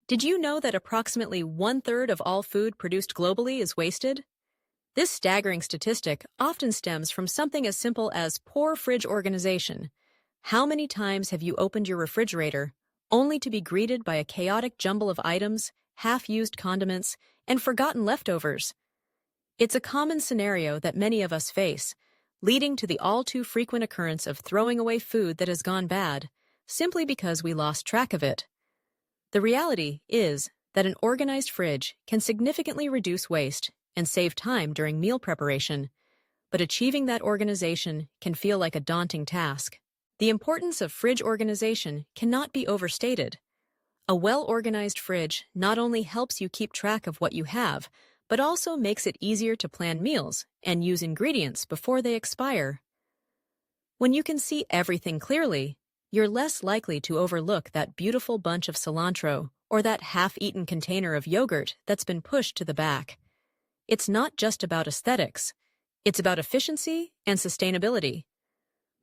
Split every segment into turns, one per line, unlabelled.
Did you know that approximately one-third of all food produced globally is wasted? This staggering statistic often stems from something as simple as poor fridge organization. How many times have you opened your refrigerator only to be greeted by a chaotic jumble of items, half-used condiments, and forgotten leftovers? It's a common scenario that many of us face, leading to the all-too-frequent occurrence of throwing away food that has gone bad, simply because we lost track of it. The reality is that an organized fridge can significantly reduce waste and save time during meal preparation, but achieving that organization can feel like a daunting task. The importance of fridge organization cannot be overstated. A well-organized fridge not only helps you keep track of what you have, but also makes it easier to plan meals and use ingredients before they expire. When you can see everything clearly, you're less likely to overlook that beautiful bunch of cilantro or that half-eaten container of yogurt that's been pushed to the back. It's not just about aesthetics. It's about efficiency and sustainability.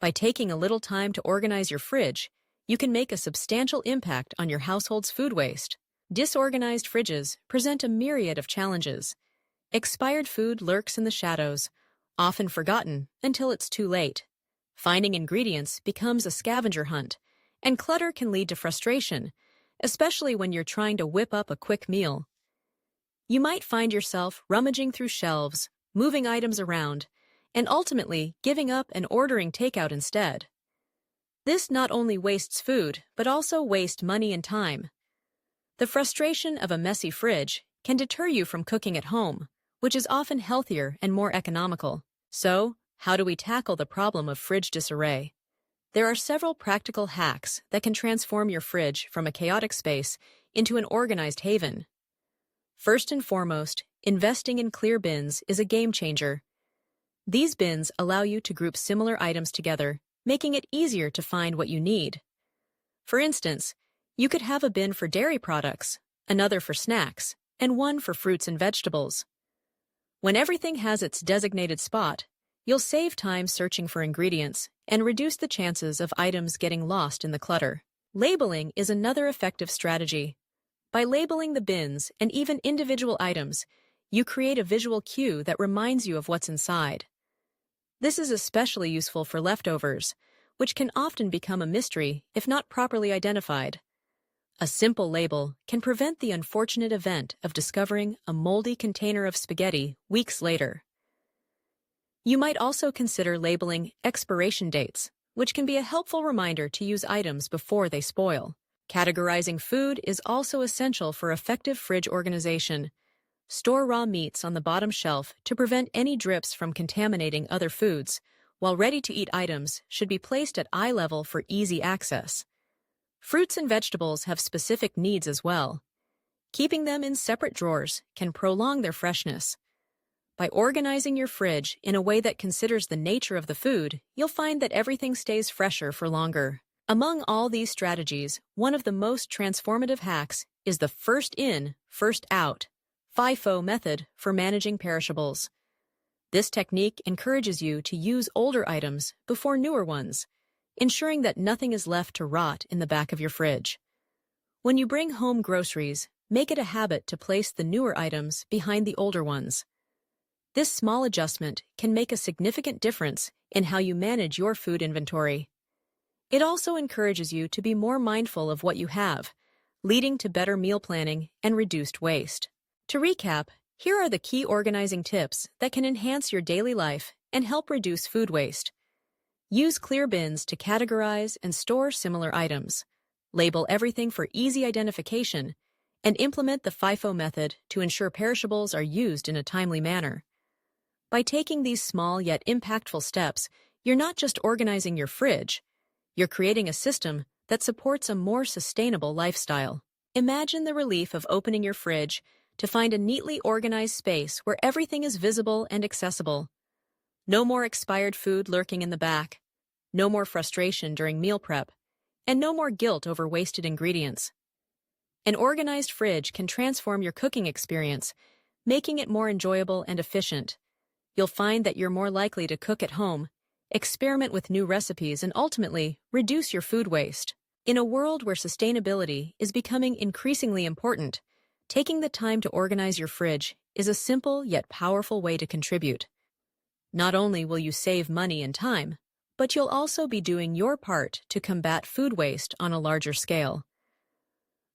By taking a little time to organize your fridge, you can make a substantial impact on your household's food waste. Disorganized fridges present a myriad of challenges. Expired food lurks in the shadows, often forgotten until it's too late. Finding ingredients becomes a scavenger hunt, and clutter can lead to frustration, especially when you're trying to whip up a quick meal. You might find yourself rummaging through shelves, moving items around, and ultimately giving up and ordering takeout instead. This not only wastes food, but also wastes money and time. The frustration of a messy fridge can deter you from cooking at home, which is often healthier and more economical. So, how do we tackle the problem of fridge disarray? There are several practical hacks that can transform your fridge from a chaotic space into an organized haven. First and foremost, investing in clear bins is a game changer. These bins allow you to group similar items together, making it easier to find what you need. For instance, you could have a bin for dairy products, another for snacks, and one for fruits and vegetables. When everything has its designated spot, you'll save time searching for ingredients and reduce the chances of items getting lost in the clutter. Labeling is another effective strategy. By labeling the bins and even individual items, you create a visual cue that reminds you of what's inside. This is especially useful for leftovers, which can often become a mystery if not properly identified. A simple label can prevent the unfortunate event of discovering a moldy container of spaghetti weeks later. You might also consider labeling expiration dates, which can be a helpful reminder to use items before they spoil. Categorizing food is also essential for effective fridge organization. Store raw meats on the bottom shelf to prevent any drips from contaminating other foods, while ready-to-eat items should be placed at eye level for easy access. Fruits and vegetables have specific needs as well. Keeping them in separate drawers can prolong their freshness. By organizing your fridge in a way that considers the nature of the food, you'll find that everything stays fresher for longer. Among all these strategies, one of the most transformative hacks is the first in, first out FIFO method for managing perishables. This technique encourages you to use older items before newer ones, ensuring that nothing is left to rot in the back of your fridge. When you bring home groceries, make it a habit to place the newer items behind the older ones. This small adjustment can make a significant difference in how you manage your food inventory. It also encourages you to be more mindful of what you have, leading to better meal planning and reduced waste. To recap, here are the key organizing tips that can enhance your daily life and help reduce food waste. Use clear bins to categorize and store similar items. Label everything for easy identification, and implement the FIFO method to ensure perishables are used in a timely manner. By taking these small yet impactful steps, you're not just organizing your fridge, you're creating a system that supports a more sustainable lifestyle. Imagine the relief of opening your fridge to find a neatly organized space where everything is visible and accessible. No more expired food lurking in the back, no more frustration during meal prep, and no more guilt over wasted ingredients. An organized fridge can transform your cooking experience, making it more enjoyable and efficient. You'll find that you're more likely to cook at home, experiment with new recipes, and ultimately reduce your food waste. In a world where sustainability is becoming increasingly important, taking the time to organize your fridge is a simple yet powerful way to contribute. Not only will you save money and time, but you'll also be doing your part to combat food waste on a larger scale.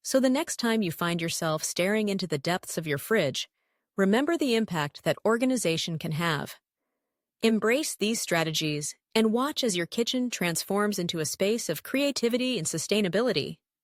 So the next time you find yourself staring into the depths of your fridge, remember the impact that organization can have. Embrace these strategies and watch as your kitchen transforms into a space of creativity and sustainability.